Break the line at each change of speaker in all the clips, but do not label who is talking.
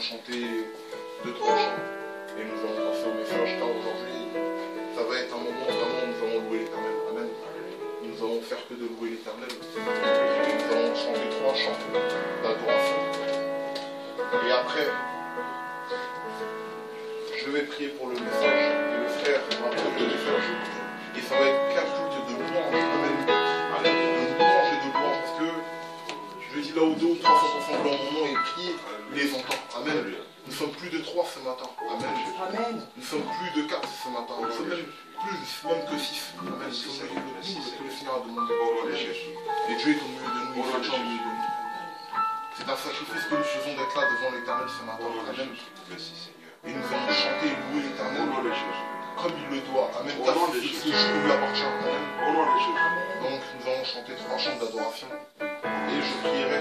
chanter 2-3 chants et nous allons passer au message, car aujourd'hui, ça va être un moment vraiment où nous allons louer l'Éternel. Amen. Nous allons faire que de louer l'Éternel. Nous allons chanter 3 chants d'adoration. Et après, je vais prier pour le message et le frère va prendre le message. Et ça va être 4 cultes de louange. Amen. De louange et de louange parce que je dis là où 2 ou 3 sont ensemble en mon nom et prier, il les entend. Amen. Nous sommes plus de 3 ce matin. Amen. Amen. Nous sommes plus de 4 ce matin. Nous sommes même que 6. Amen. Nous sommes le double que le Seigneur a demandé. Et Dieu est au milieu de nous. Il est au milieu de nous. C'est un sacrifice que nous faisons d'être là devant l'Éternel ce matin. Amen. Et nous allons chanter et louer l'Éternel comme il le doit. Amen. Car ce jour nous l'appartient. Amen. Donc nous allons chanter 3 chants d'adoration. Et je prierai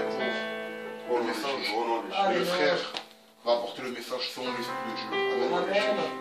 pour le message. Et le frère va apporter le message selon l'Esprit de Dieu. Amen. Amen.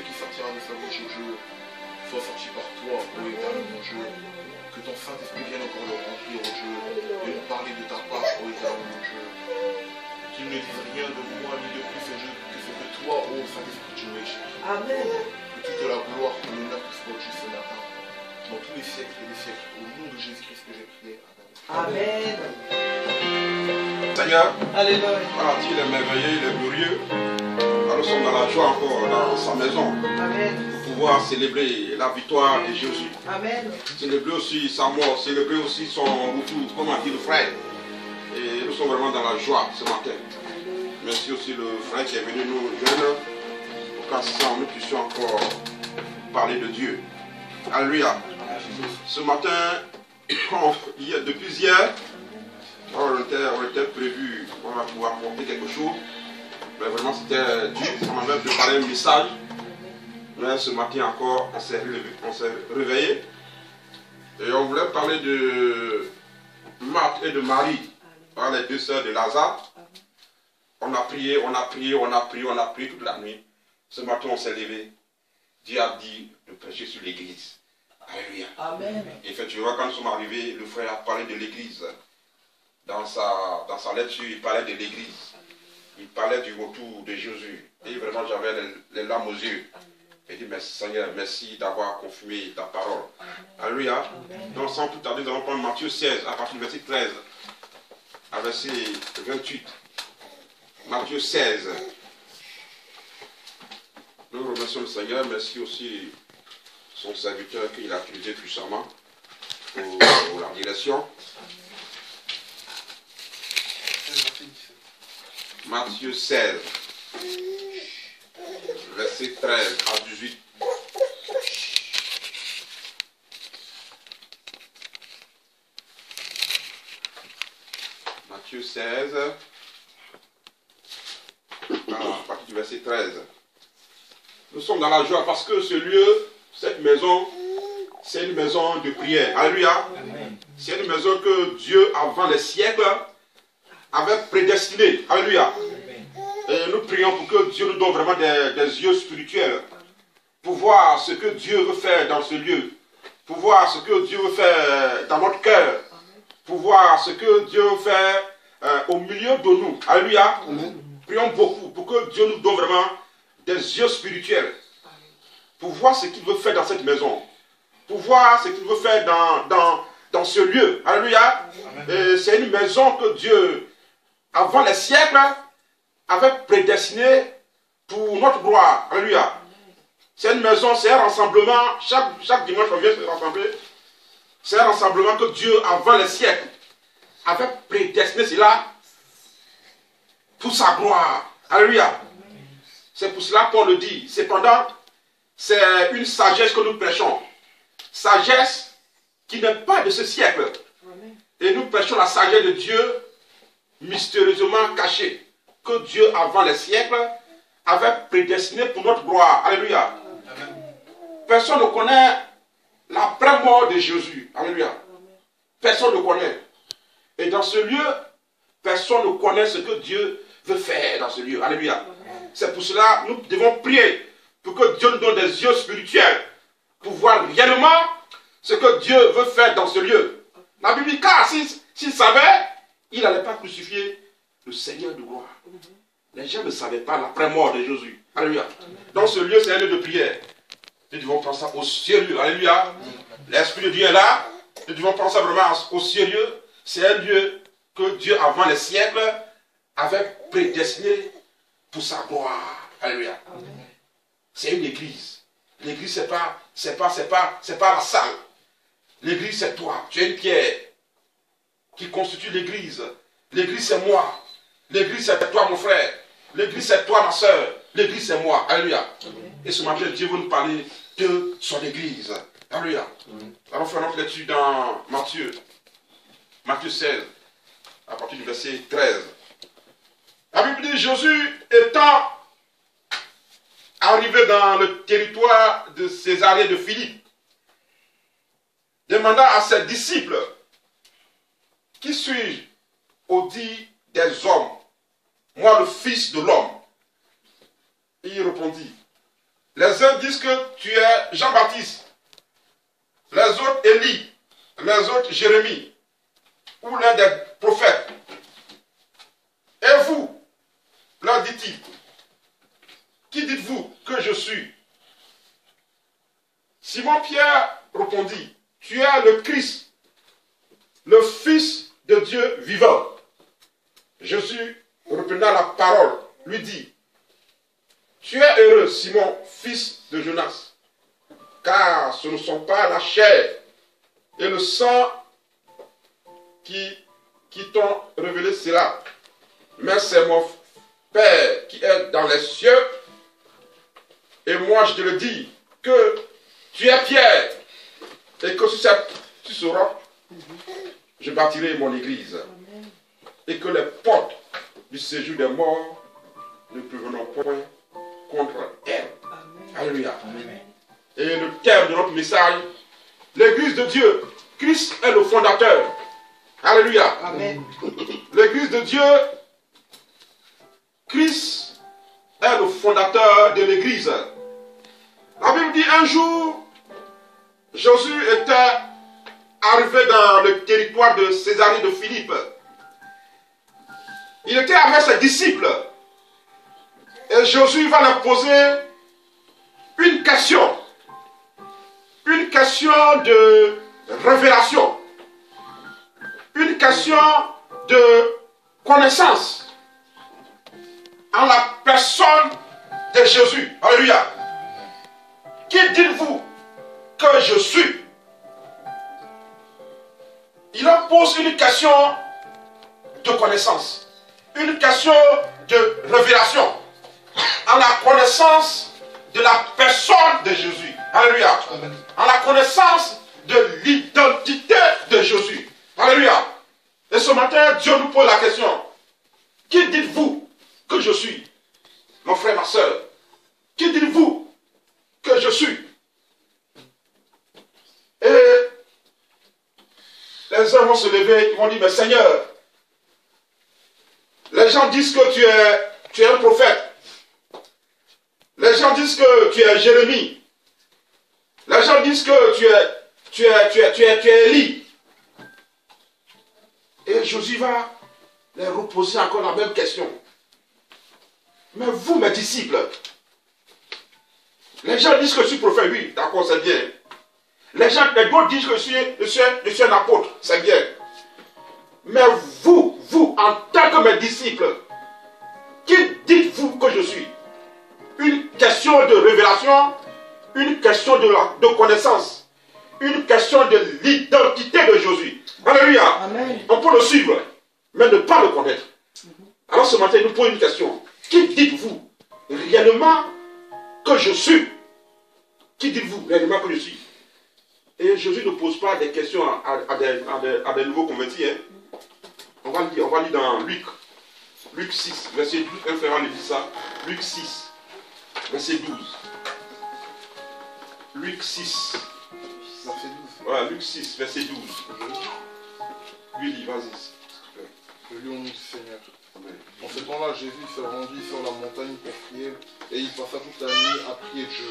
qui sortira de sa bouche au jeu soit sorti par toi, ô éternel mon Dieu. Que ton Saint-Esprit vienne encore le remplir au jeu et nous parler de ta part, ô éternel mon Dieu. Qu'il ne dise rien de moi ni de plus que ce que toi, ô Saint-Esprit, tu es. Amen. Que toute la gloire et l'honneur te soit due ce matin, dans tous les siècles et les siècles, au nom de Jésus-Christ que j'ai prié. Amen.
Seigneur,
Alléluia.
voilà, il est merveilleux, il est glorieux. Alors, nous sommes dans la joie encore dans sa maison.
Amen.
Pour pouvoir célébrer la victoire de Jésus.
Amen.
Célébrer aussi sa mort, célébrer aussi son retour, comme a dit le frère. Et nous sommes vraiment dans la joie ce matin. Merci aussi le frère qui est venu nous rejoindre pour qu'ensemble nous puissions encore parler de Dieu. Alléluia. Ce matin, depuis hier, on était prévu, on va pouvoir porter quelque chose. Mais vraiment c'était dur, on avait préparé un message. Mais ce matin encore, on s'est réveillé. Et on voulait parler de Marthe et de Marie, les deux sœurs de Lazare. On a prié, on a prié, on a prié, on a prié toute la nuit. Ce matin on s'est levé. Dieu a dit de prêcher sur l'église. Alléluia. Amen. Effectivement, quand nous sommes arrivés, le frère a parlé de l'église. Dans sa lecture, il parlait de l'église. Il parlait du retour de Jésus. Et vraiment, j'avais les larmes aux yeux. Et dit, merci Seigneur, merci d'avoir confirmé ta parole. Alléluia. Donc, sans plus tarder, nous allons prendre Matthieu 16, à partir du verset 13, à verset 28. Matthieu 16. Nous remercions le Seigneur. Merci aussi son serviteur qu'il a utilisé puissamment pour la direction. Matthieu 16, verset 13 à 18. Matthieu 16, à partir du verset 13. Nous sommes dans la joie parce que ce lieu, cette maison, c'est une maison de prière. Alléluia. C'est une maison que Dieu, avant les siècles, avait prédestinée. Alléluia. Et nous prions pour que Dieu nous donne vraiment des yeux spirituels pour voir ce que Dieu veut faire dans ce lieu, pour voir ce que Dieu veut faire dans notre cœur, pour voir ce que Dieu veut faire au milieu de nous. Alléluia. Prions beaucoup pour que Dieu nous donne vraiment des yeux spirituels pour voir ce qu'il veut faire dans cette maison, pour voir ce qu'il veut faire dans ce lieu. Alléluia. C'est une maison que Dieu, avant les siècles, avait prédestinée pour notre gloire. Alléluia. C'est une maison, c'est un rassemblement. Chaque dimanche, on vient se rassembler. C'est un rassemblement que Dieu, avant les siècles, avait prédestiné cela pour sa gloire. Alléluia. C'est pour cela qu'on le dit. Cependant, c'est une sagesse que nous prêchons. Sagesse qui n'est pas de ce siècle. Et nous prêchons la sagesse de Dieu mystérieusement cachée, que Dieu, avant les siècles, avait prédestinée pour notre gloire. Alléluia. Personne ne connaît l'après-mort de Jésus. Alléluia. Personne ne connaît. Et dans ce lieu, personne ne connaît ce que Dieu veut faire dans ce lieu. Alléluia. C'est pour cela que nous devons prier pour que Dieu nous donne des yeux spirituels pour voir réellement ce que Dieu veut faire dans ce lieu. La Bible dit, car s'il savait, il n'allait pas crucifier le Seigneur de gloire. Les gens ne savaient pas l'après-mort de Jésus. Alléluia. Dans ce lieu, c'est un lieu de prière. Nous devons prendre ça au sérieux. Alléluia. L'Esprit de Dieu est là. Nous devons prendre ça vraiment au sérieux. C'est un lieu que Dieu, avant les siècles, avait prédestiné pour sa gloire. Alléluia. C'est une église. L'église, c'est pas la salle. L'église, c'est toi. Tu es une pierre qui constitue l'église. L'église, c'est moi. L'église, c'est toi, mon frère. L'église, c'est toi, ma soeur. L'église, c'est moi. Alléluia. Et ce matin, Dieu veut nous parler de son église. Alléluia. Alors, faisons notre lecture dans Matthieu 16, à partir du verset 13. La Bible dit, Jésus étant arrivé dans le territoire de Césarée de Philippe, demanda à ses disciples, qui suis-je au dit des hommes, moi le Fils de l'homme? Il répondit, Les uns disent que tu es Jean-Baptiste, les autres Élie, les autres Jérémie, ou l'un des prophètes. Et vous, leur dit-il, qui dites-vous que je suis? Simon-Pierre répondit, tu es le Christ, le Fils de Dieu vivant. Jésus, reprenant la parole, lui dit, tu es heureux, Simon, fils de Jonas, car ce ne sont pas la chair et le sang qui t'ont révélé cela, mais c'est mon Père qui est dans les cieux. Et moi, je te le dis, que tu es Pierre, et que sur ce roc, je bâtirai mon église, et que les portes du séjour des morts ne prévaudront point contre elle. Alléluia. Et le thème de notre message, l'église de Dieu, Christ est le fondateur. Alléluia. L'église de Dieu, Christ est le fondateur de l'église. La Bible dit un jour, Jésus était arrivé dans le territoire de Césarée de Philippe. Il était avec ses disciples. Et Jésus va leur poser une question. Une question de révélation. Une question de connaissance. En la personne de Jésus. Alléluia. Qui dites-vous que je suis? Il leur pose une question de connaissance. Une question de révélation. En la connaissance de la personne de Jésus. Alléluia. En la connaissance de l'identité de Jésus. Alléluia. Et ce matin, Dieu nous pose la question. Qui dites-vous que je suis? Mon frère, ma soeur. Qui dites-vous que je suis? Et les hommes vont se lever, ils vont dire, mais Seigneur, les gens disent que tu es un prophète. Les gens disent que tu es Jérémie. Les gens disent que tu es Élie. Et Jésus va leur reposer encore la même question. Mais vous, mes disciples, les gens disent que je suis prophète, oui, d'accord, c'est bien. Les d'autres disent que je suis un apôtre, c'est bien. Mais vous, en tant que mes disciples, qui dites-vous que je suis? Une question de révélation, une question de connaissance, une question de l'identité de Jésus. Alléluia. Amen. On peut le suivre, mais ne pas le connaître. Alors ce matin, il nous pose une question. Qui dites-vous réellement que je suis? Qui dites-vous réellement que je suis? Et Jésus ne pose pas des questions à des nouveaux convertis. Hein. On va lire dans Luc 6, verset 12. Un frère lui dit ça. Luc 6, verset 12. Luc 6.
Verset 12.
Voilà, Luc 6, verset 12. Lui dit, vas-y.
Je lis au nom du Seigneur. Amen. En ce temps-là, Jésus se rendit sur la montagne pour prier, et il passa toute la nuit à prier Dieu.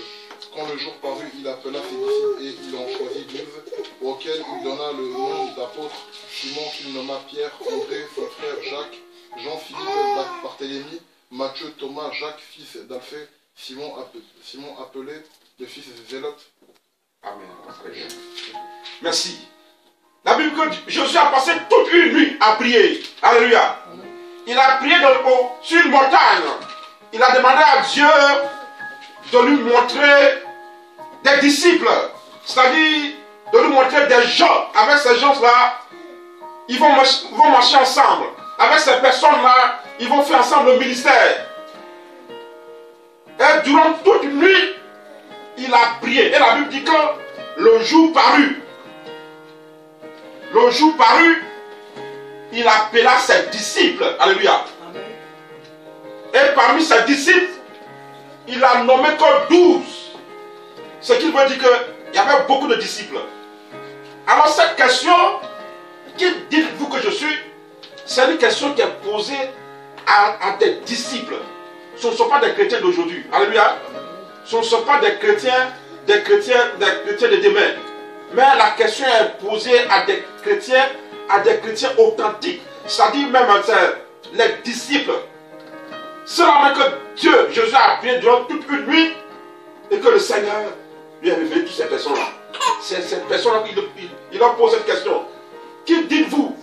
Quand le jour parut, il appela ses disciples et il en choisit 12, auxquels il donna le nom d'apôtres: Simon qu'il nomma Pierre, André, son frère Jacques, Jean-Philippe, Barthélemy, Matthieu, Thomas, Jacques, fils d'Alphée, Simon appelé le fils de Zélote.
Amen. Merci. La Bible dit que Jésus a passé toute une nuit à prier. Alléluia. Il a prié sur une montagne. Il a demandé à Dieu de lui montrer des disciples. C'est-à-dire de lui montrer des gens. Avec ces gens-là, ils vont marcher ensemble. Avec ces personnes-là, ils vont faire ensemble le ministère. Et durant toute une nuit, il a prié. Et la Bible dit que le jour parut. Le jour parut, il appela ses disciples. Alléluia. Amen. Et parmi ses disciples, il a nommé que 12. Ce qui veut dire qu'il y avait beaucoup de disciples. Alors cette question, qui dites-vous que je suis? C'est une question qui est posée à des disciples. Ce ne sont pas des chrétiens d'aujourd'hui. Alléluia. Ce ne sont pas des chrétiens de demain. Mais la question est posée à des chrétiens authentiques. C'est-à-dire même les disciples. Cela que Dieu, Jésus a prié durant toute une nuit et que le Seigneur lui a révélé toutes ces personnes-là. C'est ces personnes-là il leur pose cette question. Qui dites-vous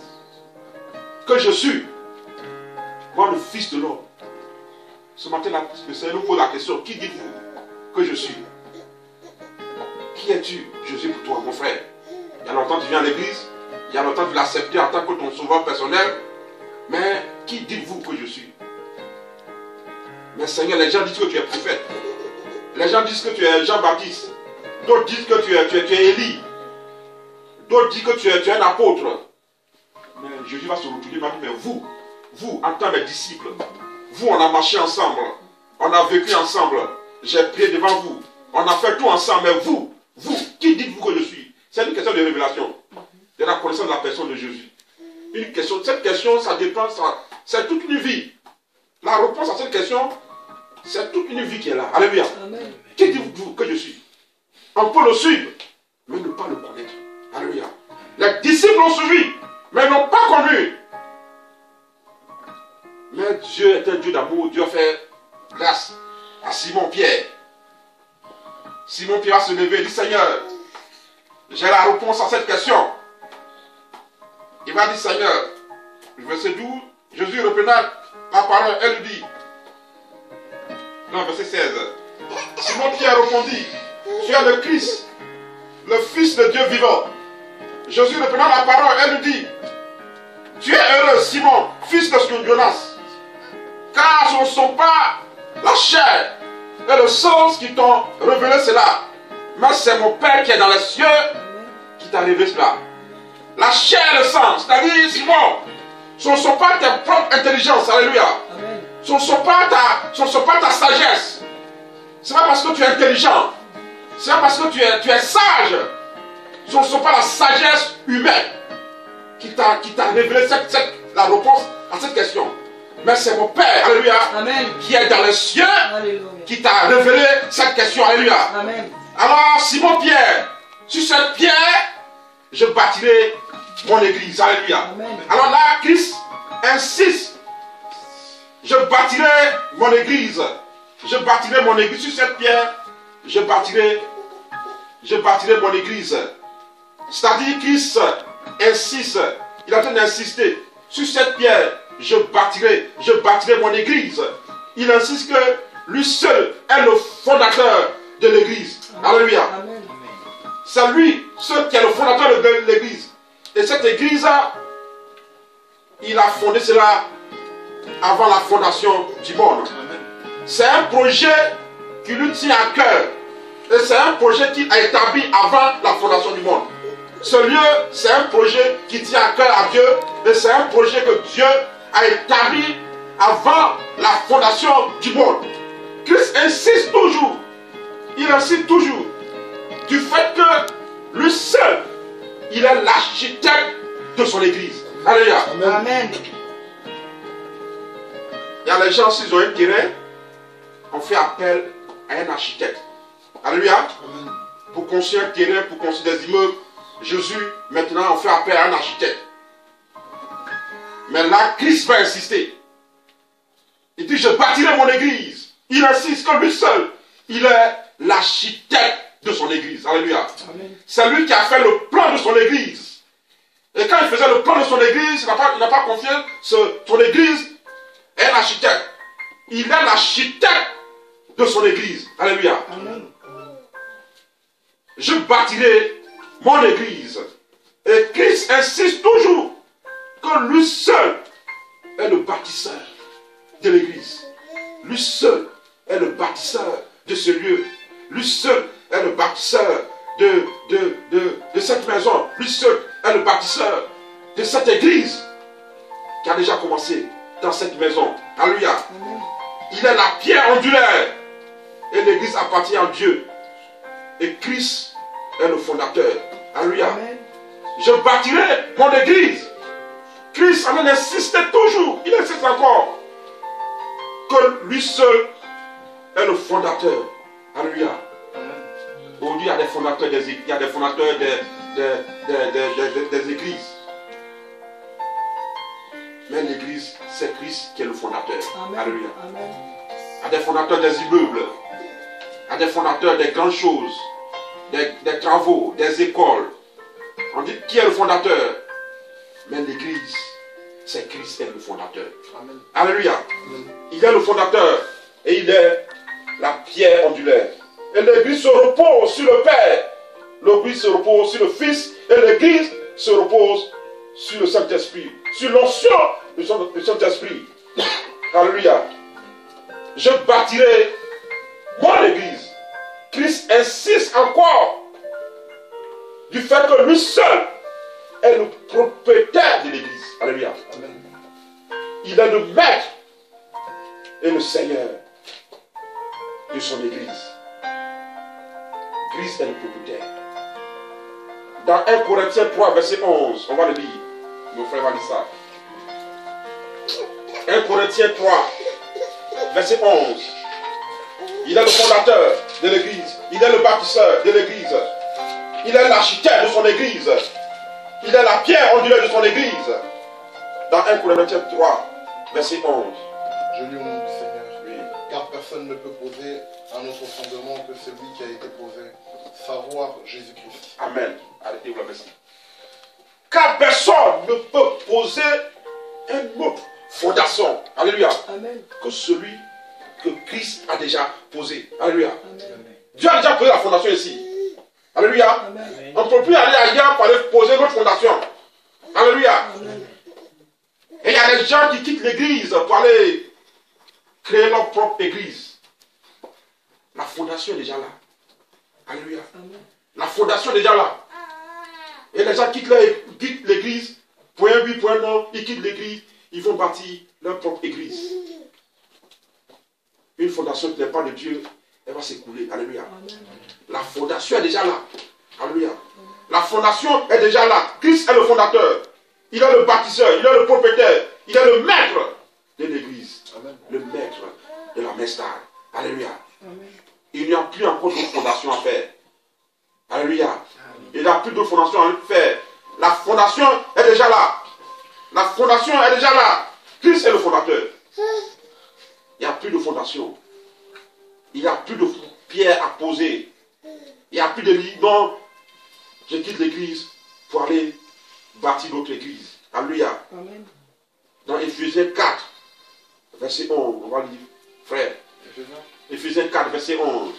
que je suis? Moi, le Fils de l'homme. Ce matin-là, le Seigneur nous pose la question. Qui dites-vous que je suis? Qui es-tu, Jésus, pour toi, mon frère? Il y a longtemps que tu viens à l'église. Il y a longtemps que tu l'as accepté en tant que ton sauveur personnel. Mais qui dites-vous que je suis? Mais Seigneur, les gens disent que tu es prophète. Les gens disent que tu es Jean-Baptiste. D'autres disent que tu es Élie. D'autres disent que tu es un apôtre. Mais Jésus va se retourner et va dire, mais vous, en tant que disciples, vous, on a marché ensemble. On a vécu ensemble. J'ai prié devant vous. On a fait tout ensemble. Mais vous, qui dites-vous que je suis? C'est une question de révélation. De la connaissance de la personne de Jésus. Cette question, ça dépend, c'est toute une vie. La réponse à cette question, c'est toute une vie qui est là. Alléluia. Amen. Qui dites-vous que je suis? On peut le suivre, mais ne pas le connaître. Alléluia. Les disciples l'ont suivi, mais n'ont pas connu. Mais Dieu est un Dieu d'amour. Dieu a fait grâce à Simon-Pierre. Simon-Pierre va se lever et dit, Seigneur, j'ai la réponse à cette question. Il va dire, Seigneur, verset 12, Jésus reprenant la parole, elle lui dit, non, verset 16, Simon-Pierre répondit, tu es le Christ, le Fils de Dieu vivant. Jésus reprenant la parole, elle lui dit, tu es heureux, Simon, fils de Jonas, car ce ne sont pas la chair et le sang qui t'ont révélé cela, mais c'est mon Père qui est dans les cieux qui t'a révélé cela. La chair et le sang, c'est-à-dire, Simon, ce ne sont pas tes propres intelligences, alléluia. Amen. Ce ne sont pas ta sagesse. Ce n'est pas parce que tu es intelligent. Ce n'est pas parce que tu es sage. Ce ne sont pas la sagesse humaine qui t'a révélé la réponse à cette question. Mais c'est mon Père, alléluia, Amen, qui est dans les cieux, alléluia, qui t'a révélé cette question, alléluia. Amen. Alors, Simon-Pierre, sur cette pierre, je bâtirai mon église, alléluia. Amen. Alors là, Christ insiste, je bâtirai mon église. Je bâtirai mon église sur cette pierre. Je bâtirai mon église. C'est-à-dire, Christ insiste, il est en train d'insister, sur cette pierre, je bâtirai mon église. Il insiste que lui seul est le fondateur de l'église. Alléluia. Amen. C'est lui seul qui est le fondateur de l'église. Et cette église, il a fondé cela avant la fondation du monde. C'est un projet qui lui tient à cœur. Et c'est un projet qu'il a établi avant la fondation du monde. Ce lieu, c'est un projet qui tient à cœur à Dieu. Et c'est un projet que Dieu a établi avant la fondation du monde. Christ insiste toujours. Il insiste toujours du fait que lui seul, il est l'architecte de son église. Alléluia. Amen. Il y a les gens, s'ils ont un terrain, on fait appel à un architecte. Alléluia. Amen. Pour construire un terrain, pour construire des immeubles, Jésus, maintenant, on fait appel à un architecte. Mais là, Christ va insister. Il dit, je bâtirai mon église. Il insiste que lui seul, il est l'architecte de son église. Alléluia. C'est lui qui a fait le plan de son église. Et quand il faisait le plan de son église, il n'a pas confié son église est un architecte. Il est l'architecte de son église. Alléluia. Amen. Je bâtirai mon église. Et Christ insiste toujours que lui seul est le bâtisseur de l'église. Lui seul est le bâtisseur de ce lieu. Lui seul est le bâtisseur de cette maison. Lui seul est le bâtisseur de cette église qui a déjà commencé dans cette maison. Alléluia. Il est la pierre angulaire. Et l'église appartient à Dieu. Et Christ est le fondateur. Alléluia. Je bâtirai mon église. Christ en insiste toujours. Il insiste encore que lui seul est le fondateur Alléluia. Aujourd'hui, il y a des fondateurs des églises. Mais l'église, c'est Christ qui est le fondateur.
Amen.
Alléluia.
Amen.
Il y a des fondateurs des immeubles. Il y a des fondateurs des grandes choses. Des travaux, des écoles. On dit qui est le fondateur? Mais l'église, c'est Christ qui est le fondateur.
Amen.
Alléluia.
Amen.
Il est le fondateur et il est la pierre angulaire. Et l'église se repose sur le Père. L'église se repose sur le Fils. Et l'église se repose sur le Saint-Esprit. Sur l'onction du Saint-Esprit. Alléluia. Je bâtirai mon église. Christ insiste encore du fait que lui seul est le propriétaire de l'église. Alléluia.
Amen.
Il est le maître et le Seigneur de son église. Christ est le propriétaire. Dans 1 Corinthiens 3, verset 11, on va le lire. Mon frère va lire ça. 1 Corinthiens 3, verset 11. Il est le fondateur de l'église. Il est le bâtisseur de l'église. Il est l'architecte de son église. Il est la pierre angulaire de son église. Dans 1 Corinthiens 3, verset 11.
Je lis au nom du Seigneur.
Oui.
Car personne ne peut poser un autre fondement que celui qui a été posé, savoir Jésus-Christ.
Amen. Arrêtez-vous là, merci. Car personne ne peut poser une autre fondation. Alléluia.
Amen.
Que celui que Christ a déjà posé. Alléluia.
Amen.
Dieu a déjà posé la fondation ici. Alléluia.
Amen.
On ne peut plus aller ailleurs pour aller poser notre fondation. Alléluia.
Amen.
Et il y a des gens qui quittent l'église pour aller créer leur propre église. La fondation est déjà là. Alléluia.
Amen.
La fondation est déjà là. Et les gens quittent l'église pour un but, pour un an, ils quittent l'église, ils vont bâtir leur propre église. Une fondation qui n'est pas de Dieu, elle va s'écouler. Alléluia.
Amen.
La fondation est déjà là. Alléluia. La fondation est déjà là. Christ est le fondateur. Il est le bâtisseur. Il est le propriétaire. Il est le maître de l'église.
Amen.
Le maître de la mestale. Alléluia.
Amen.
Il n'y a plus encore d'autres fondations à faire. Alléluia. Il n'y a plus d'autres fondations à faire. La fondation est déjà là. La fondation est déjà là. Christ est le fondateur. Il n'y a plus de fondation. Il n'y a plus de pierre à poser. Il n'y a plus de lit. Non, je quitte l'église pour aller bâtir d'autres églises. Alléluia.
Amen.
Dans Éphésiens 4, verset 11, on va lire, frère. Éphésiens 4, verset 11.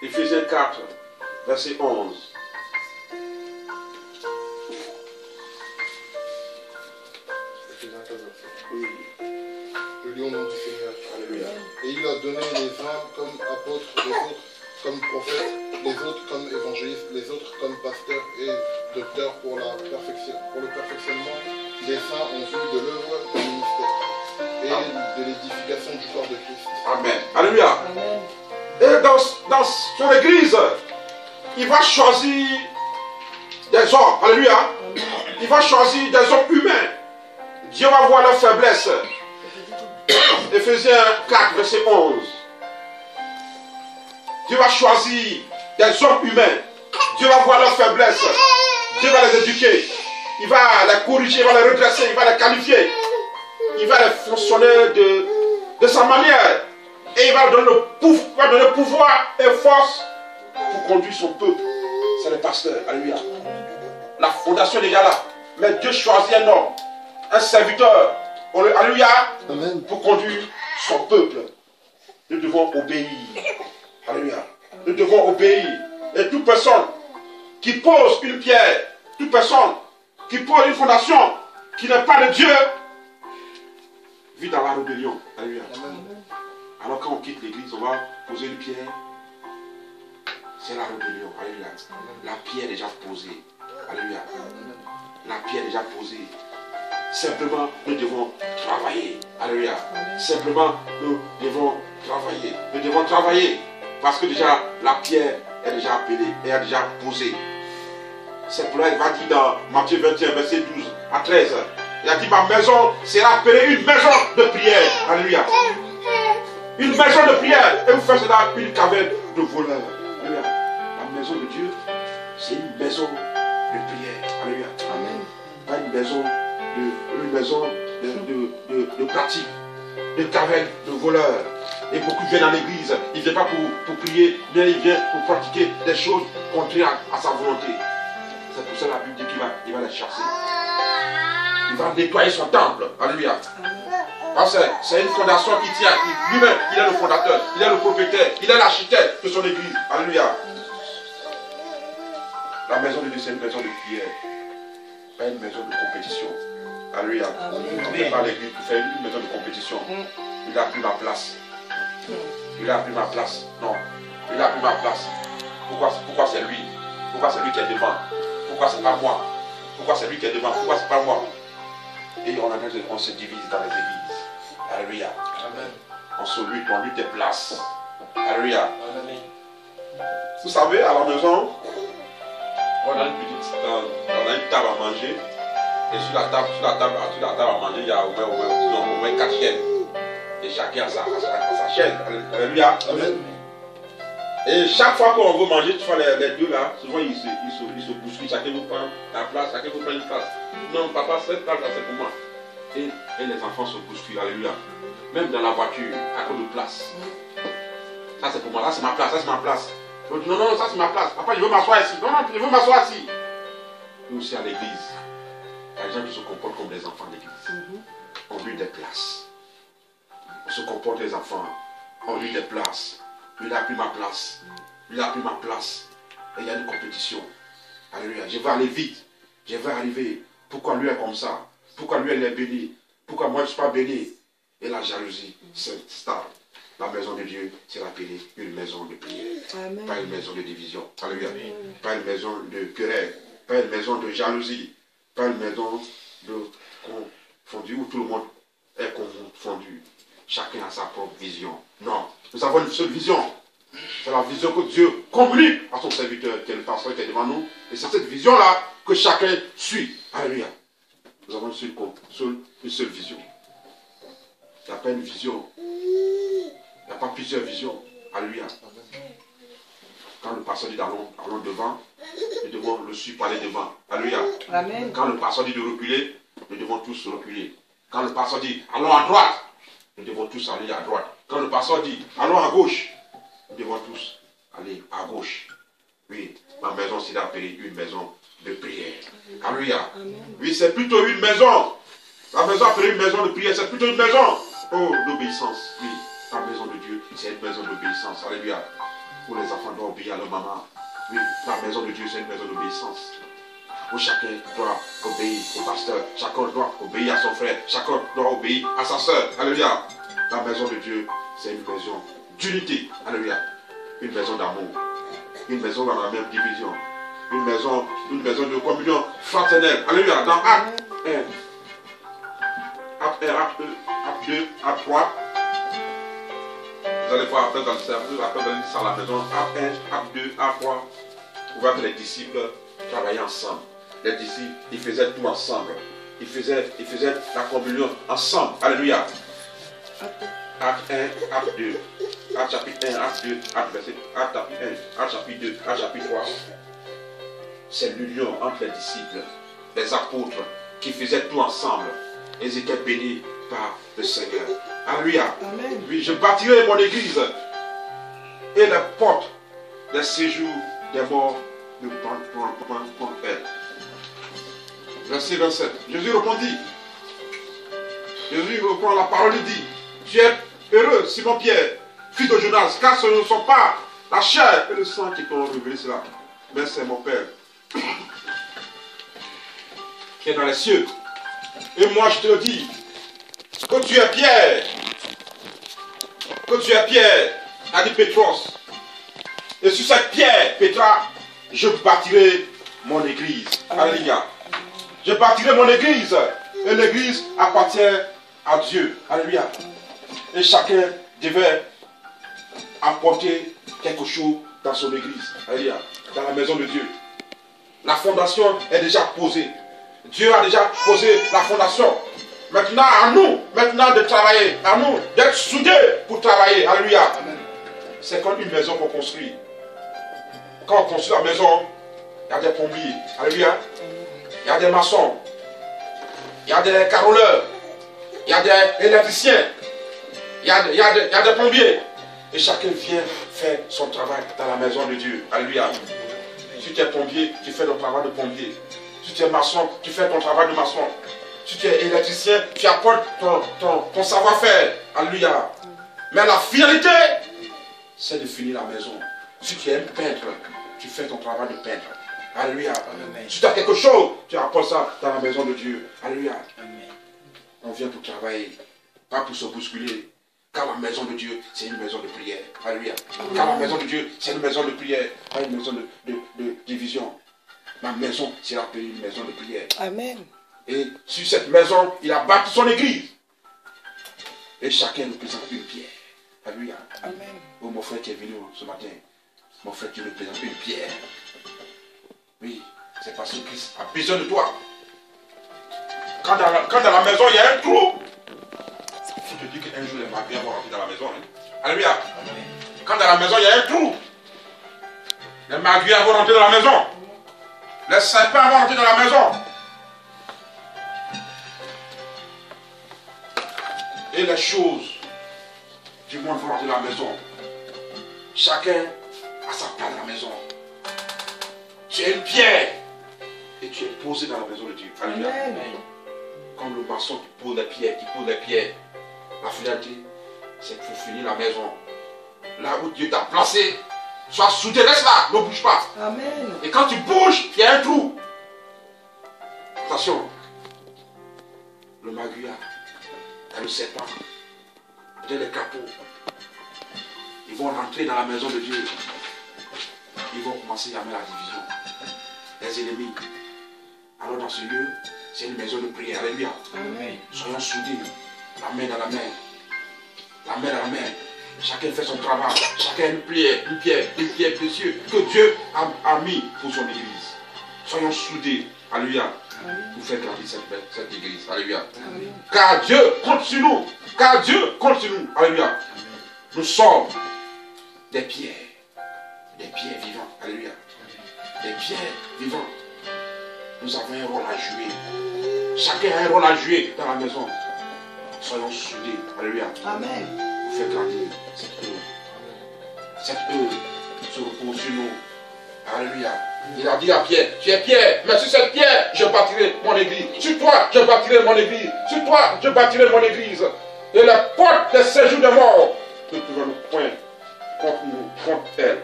Éphésiens 4, verset 11. Oui.
Je lis au nom du Seigneur.
Alléluia.
Et il a donné les uns comme apôtres, les autres comme prophètes, les autres comme évangélistes, les autres comme pasteurs et docteurs pour le perfectionnement des saints en vue de l'œuvre du ministère et de l'édification du corps de Christ.
Amen. Alléluia.
Amen.
Et dans son église, il va choisir des hommes. Alléluia. Il va choisir des hommes humains. Dieu va voir leurs faiblesses. Éphésiens 4, verset 11. Dieu va choisir des hommes humains. Dieu va voir leurs faiblesses. Dieu va les éduquer. Il va les corriger, il va les redresser, il va les qualifier. Il va les fonctionner de sa manière. Et il va donner pouvoir et force pour conduire son peuple. C'est le pasteur. Alléluia. La fondation est déjà là. Mais Dieu choisit un homme, un serviteur. Alléluia.
Amen.
Pour conduire son peuple. Nous devons obéir. Alléluia. Nous devons obéir. Et toute personne qui pose une pierre, toute personne qui pose une fondation qui n'est pas de Dieu, vit dans la rébellion. Alléluia.
Amen.
Alors quand on quitte l'église, on va poser une pierre. C'est la rébellion. Alléluia. La pierre est déjà posée. Alléluia. La pierre est déjà posée. Simplement, nous devons travailler. Alléluia. Simplement, nous devons travailler. Nous devons travailler. Parce que déjà, la pierre est déjà appelée. Elle est déjà posée. Simplement, il va dire dans Matthieu 21, verset 12 à 13. Il a dit, ma maison sera appelée une maison de prière. Alléluia. Une maison de prière. Et vous faites cela une caverne de voleurs. Alléluia. La maison de Dieu, c'est une maison de prière. Alléluia. Amen. Pas une maison de pratique, de caverne de voleurs. Et beaucoup viennent à l'église. Ils ne viennent pas pour prier, mais ils viennent pour pratiquer des choses contraires à sa volonté. C'est pour ça que la Bible dit qu'il va les chasser. Il va nettoyer son temple. Alléluia. Parce que c'est une fondation qui tient. Lui-même, il est le fondateur, il est le propriétaire, il est l'architecte de son église. Alléluia. La maison de Dieu, c'est une maison de prière. Pas une maison de compétition. Alléluia. On ne fait pas l'église pour faire une maison de compétition. Il a pris ma place. Il a pris ma place. Non. Il a pris ma place. Pourquoi c'est lui? Pourquoi c'est lui qui est devant? Pourquoi c'est pas moi? Pourquoi c'est lui qui est devant? Pourquoi c'est pas moi? Et on se divise dans les églises. Alléluia. Amen. On se lutte, on lutte des places. Alléluia. Amen. Vous savez, à la maison, on a une table à manger. Et sur la table à manger, il y a au moins 4 chaînes. Et chacun a sa chaîne. Alléluia. Amen. Et chaque fois qu'on veut manger, tu vois les deux là, souvent ils se bousculent, chacun vous prend la place, chacun vous prend une place. Non, papa, cette place là c'est pour moi. Et les enfants se bousculent, alléluia. Même dans la voiture, à cause de place. Ça c'est pour moi, là c'est ma place, ça c'est ma place. Non, non, ça c'est ma place. Papa, je veux m'asseoir ici. Non, non, je veux m'asseoir ici. Et aussi à l'église, il y a des gens qui se comportent comme des enfants d'église. On lui des places. On se comporte les enfants. On lui des places. Il a pris ma place. Il a pris ma place. Et il y a une compétition. Alléluia. Je vais aller vite. Je vais arriver. Pourquoi lui est comme ça? Pourquoi lui elle est béni? Pourquoi moi je ne suis pas béni? Et la jalousie s'installe. La maison de Dieu, c'est appelé une maison de prière. Amen. Pas une maison de division. Alléluia. Pas une maison de querelle. Pas une maison de jalousie. Pas une maison de confondu où tout le monde est confondu. Chacun a sa propre vision. Non. Nous avons une seule vision. C'est la vision que Dieu communique à son serviteur, qui est le pasteur qui est devant nous. Et c'est cette vision-là que chacun suit. Alléluia. Nous avons une seule vision. Il n'y a pas une vision. Il n'y a pas plusieurs visions. Alléluia. Quand le pasteur dit allons devant, nous devons le suivre aller devant. Alléluia. Amen. Quand le pasteur dit de reculer, nous devons tous reculer. Quand le pasteur dit allons à droite, nous devons tous aller à droite. Quand le pasteur dit allons à gauche, nous devons tous aller à gauche. Oui, ma maison c'est appelée une maison de prière. Alléluia. Oui, c'est plutôt une maison. La maison appelée une maison de prière, c'est plutôt une maison. Oh, l'obéissance. Oui, la maison de Dieu, c'est une maison d'obéissance. Alléluia. Où les enfants doivent obéir à leur maman. Oui, la maison de Dieu, c'est une maison d'obéissance. Où chacun doit obéir au pasteur. Chacun doit obéir à son frère. Chacun doit obéir à sa soeur. Alléluia. La maison de Dieu, c'est une maison d'unité. Alléluia. Une maison d'amour. Une maison dans la même division. Une maison de communion fraternelle. Alléluia. Dans Acte 1, Acte 1, Acte 2, Acte 3. Vous allez voir après dans le service, après dans la maison, Acte 1, Acte 2, Acte 3. Vous voyez que les disciples travaillaient ensemble. Les disciples, ils faisaient tout ensemble. Ils faisaient la communion ensemble. Alléluia. Acte 1, Acte 2, Acte chapitre 1, Acte 2, Acte verset, Acte chapitre 1, Acte chapitre 2, Acte chapitre 3. C'est l'union entre les disciples, les apôtres, qui faisaient tout ensemble. Ils étaient bénis par le Seigneur. Alléluia. Amen. Oui, je bâtirai mon église et les portes des séjours des morts ne prendront elle. Verset 27. Jésus répondit. Jésus reprend la parole et dit, tu es heureux, Simon-Pierre, fils de Jonas, car ce ne sont pas la chair et le sang qui t'ont révélé cela, mais c'est mon Père qui est dans les cieux. Et moi je te le dis, que tu es Pierre, a dit Pétros. Et sur cette pierre, Pétra, je bâtirai mon église. Alléluia. Je bâtirai mon église. Et l'église appartient à Dieu. Alléluia. Et chacun devait apporter quelque chose dans son église. Alléluia. Dans la maison de Dieu. La fondation est déjà posée. Dieu a déjà posé la fondation. maintenant à nous, maintenant de travailler, à nous d'être soudés pour travailler. Alléluia. C'est comme une maison qu'on construit. Quand on construit la maison, il y a des plombiers. Alléluia. Il y a des maçons. Il y a des caroleurs. Il y a des électriciens. Il y a des plombiers. Et chacun vient faire son travail dans la maison de Dieu. Alléluia. Si tu es plombier, tu fais ton travail de plombier. Si tu es maçon, tu fais ton travail de maçon. Si tu es électricien, tu apportes ton savoir-faire. Alléluia. Mais la finalité, c'est de finir la maison. Si tu es un peintre, tu fais ton travail de peintre. Alléluia. Amen. Si tu as quelque chose, tu apportes ça dans la maison de Dieu. Alléluia. Amen. On vient pour travailler, pas pour se bousculer. Car la maison de Dieu, c'est une maison de prière. Alléluia. Car la maison de Dieu, c'est une maison de prière, pas une maison de division. Ma maison sera appelée une maison de prière. Amen. Et sur cette maison, il a bâti son église. Et chacun nous présente une pierre. Alléluia. Amen. Oh, mon frère qui est venu ce matin, mon frère qui nous présente une pierre. Oui, c'est parce que Christ a besoin de toi. Quand dans la maison, il y a un trou, je te dis qu'un jour, les magrets vont rentrer dans la maison. Hein. Alléluia. Amen. Quand dans la maison, il y a un trou, les magrets vont rentrer dans la maison. Les serpents vont rentrer dans la maison. Et les choses du monde vont rentrer dans la maison. Chacun a sa place dans la maison. Tu es une pierre et tu es posé dans la maison de Dieu. Alléluia. Comme le maçon qui pose les pierres, la finalité, c'est qu'il faut finir la maison. Là où Dieu t'a placé, sois soudé, reste là, ne bouge pas. Amen. Et quand tu bouges, il y a un trou. Attention, le magria, le serpent, peut-être les capots, ils vont rentrer dans la maison de Dieu. Ils vont commencer à mettre la division. Les ennemis. Alors dans ce lieu, c'est une maison de prière. Alléluia. Amen. Soyons soudés. La main dans la main. La main dans la main. Chacun fait son travail. Chacun une pierre précieuse que Dieu a mis pour son église. Soyons soudés. Alléluia. Pour faire grandir cette église. Alléluia. Amen. Car Dieu compte sur nous. Car Dieu compte sur nous. Alléluia. Amen. Nous sommes des pierres. Des pierres vivantes. Alléluia. Des pierres vivantes. Nous avons un rôle à jouer. Chacun a un rôle à jouer dans la maison. Soyons soudés. Alléluia. Amen. Pour faire grandir cette œuvre. Cette œuvre se repose sur nous. Alléluia. Il a dit à Pierre, tu es Pierre, mais sur cette pierre, je bâtirai mon église. Sur toi, je bâtirai mon église. Sur toi, je bâtirai mon église. Et les portes des séjours de mort ne pourront point contre nous, contre elle.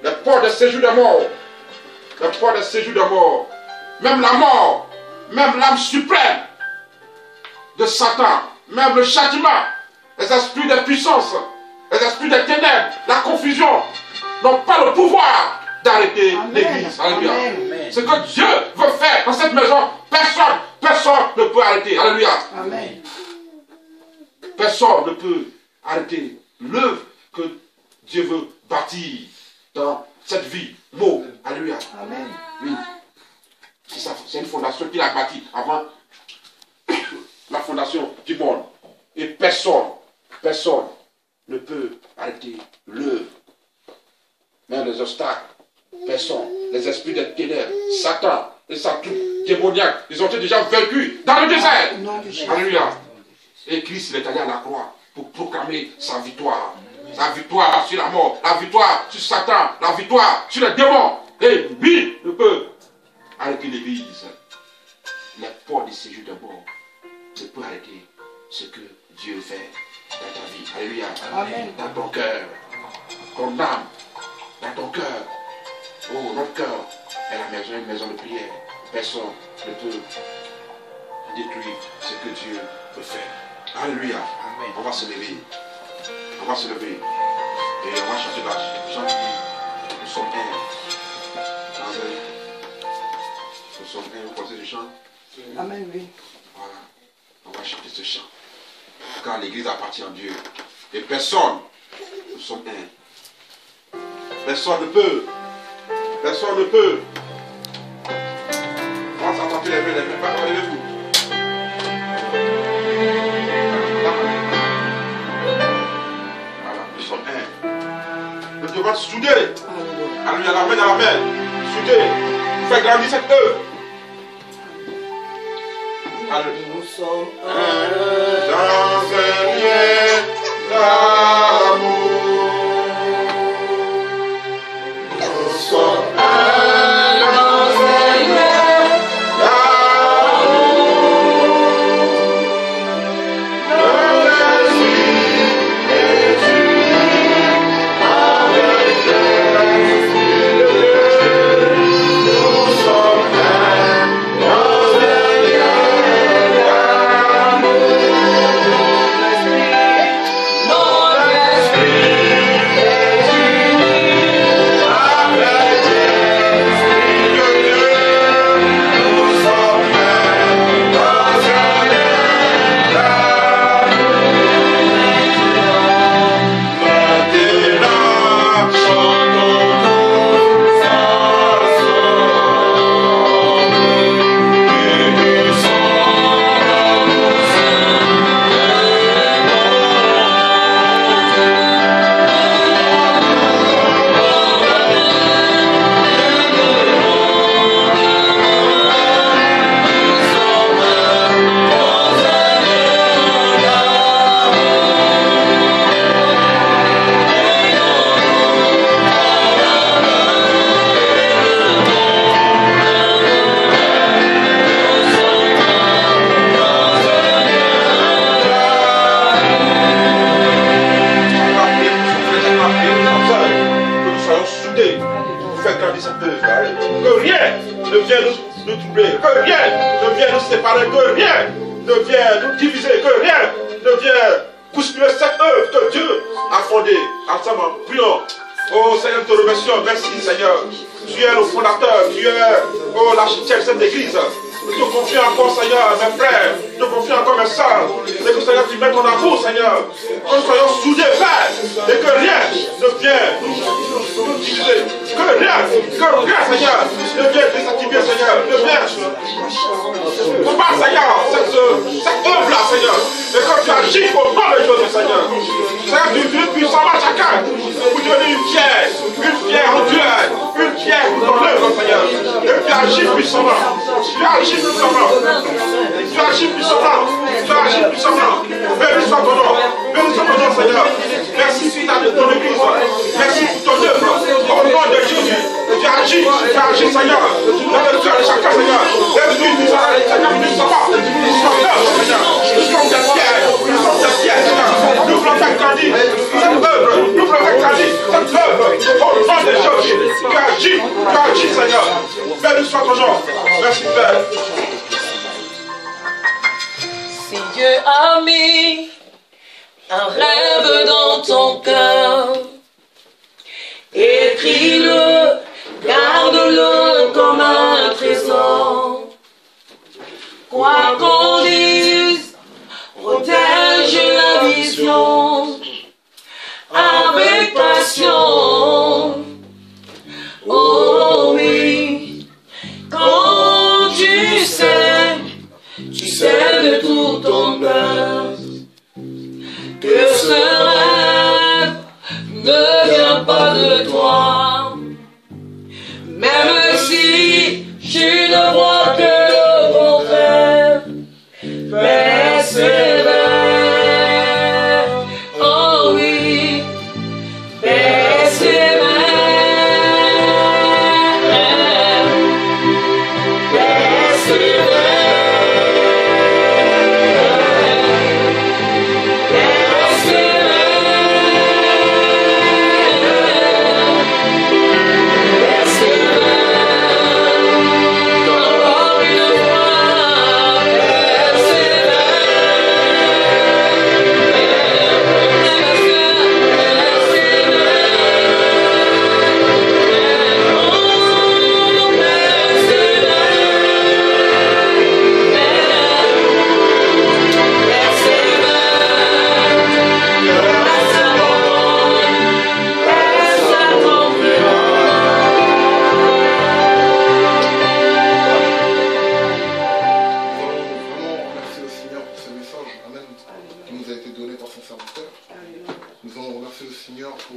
Les portes des séjours de mort. Les portes des séjours de mort. Même la mort, même l'âme suprême de Satan, même le châtiment, les esprits de puissance, les esprits de ténèbres, la confusion, n'ont pas le pouvoir d'arrêter l'église. Alléluia. Ce que Dieu veut faire dans cette maison, personne ne peut arrêter. Alléluia. Amen. Personne ne peut arrêter l'œuvre que Dieu veut bâtir dans cette vie. Mot. Alléluia. Amen. Oui. C'est une fondation qu'il a bâtie avant la fondation du monde. Et personne ne peut arrêter l'œuvre. Même les obstacles, personne, les esprits des ténèbres, Satan et sa troupe démoniaque, ils ont été déjà vaincus dans le désert. Alléluia. Et Christ est allé à la croix pour proclamer sa victoire. Sa victoire sur la mort, la victoire sur Satan, la victoire sur les démons. Et lui ne peut arrêter l'église. Les portes du séjour de mort ne peut arrêter ce que Dieu fait dans ta vie. Alléluia. Amen. Dans ton cœur, ton âme, dans ton cœur. Oh, notre cœur est la maison, une maison de prière. Personne ne peut détruire ce que Dieu peut faire. Alléluia. Amen. On va se lever. On va se lever. Et on va chanter la chant qui dit, nous sommes un. Nous sommes un. Vous pensez du chant? Amen, oui. Voilà. On va chanter ce chant. Car l'église appartient à Dieu. Et personne, nous sommes un. Personne ne peut. Personne ne peut. On va s'entendre les mains, levez-vous. Nous devons être soudés. Alléluia, la main dans la main. Soudés. Faites grandir cette œuvre.
Nous sommes
Dans un lien d'amour. Nous sommes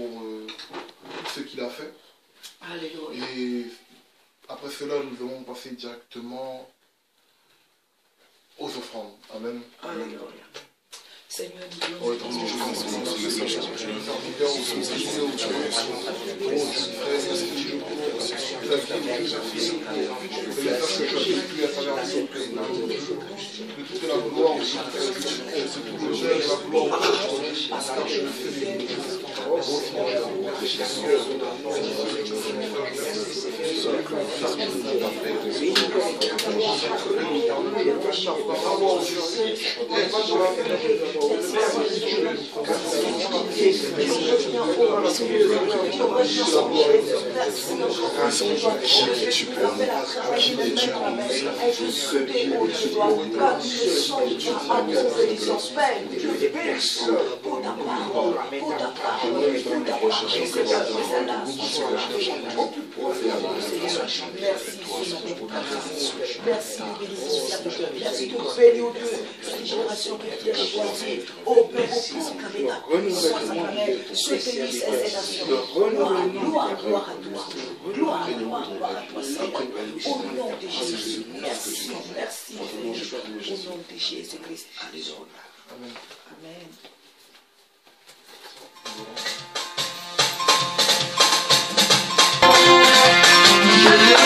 pour tout ce qu'il a fait.
Alléluia.
Et après cela, nous allons passer directement aux offrandes. Amen.
Alléluia. Seigneur,
Oh, éternel, je vous remercie pour ce message. Je veux serviteur, au nom de Jésus, au nom de Jésus. Oh, Dieu, frère, merci pour ta vie, Dieu, merci pour le message que tu as vécu à travers nous. De toute la gloire, Dieu, c'est tout l'honneur et la gloire pour car je le fais. Oh,
merci de bénir Dieu, cette génération que tu as choisie, au Père, ce pays, ces nations. Gloire à toi. Gloire à toi, Seigneur. Au nom de Jésus. Merci. Au nom de Jésus-Christ. Alléluia. Amen.
Hallelujah.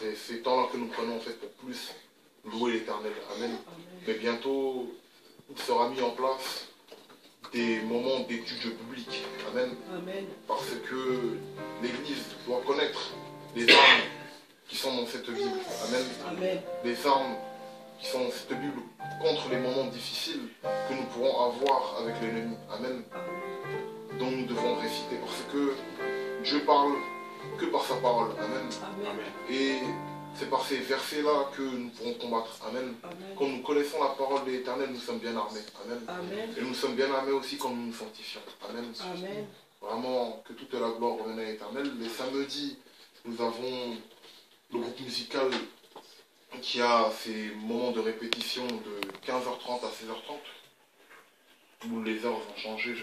C'est ces temps-là que nous prenons en fait pour plus louer l'Éternel. Amen. Mais bientôt, il sera mis en place des moments d'études bibliques. Amen. Parce que l'Église doit connaître les armes qui sont dans cette Bible. Amen. Les armes qui sont dans cette Bible contre les moments difficiles que nous pourrons avoir avec l'ennemi. Amen. Dont nous devons réciter. Parce que Dieu parle que par sa parole. Amen. Et c'est par ces versets-là que nous pourrons combattre. Amen. Quand nous connaissons la parole de l'Éternel, nous sommes bien armés. Amen. Et nous sommes bien armés aussi quand nous nous sanctifions. Amen. Vraiment, que toute la gloire revienne à l'Éternel. Les samedis, nous avons le groupe musical qui a ses moments de répétition de 15h30 à 16h30. Où les heures vont changer,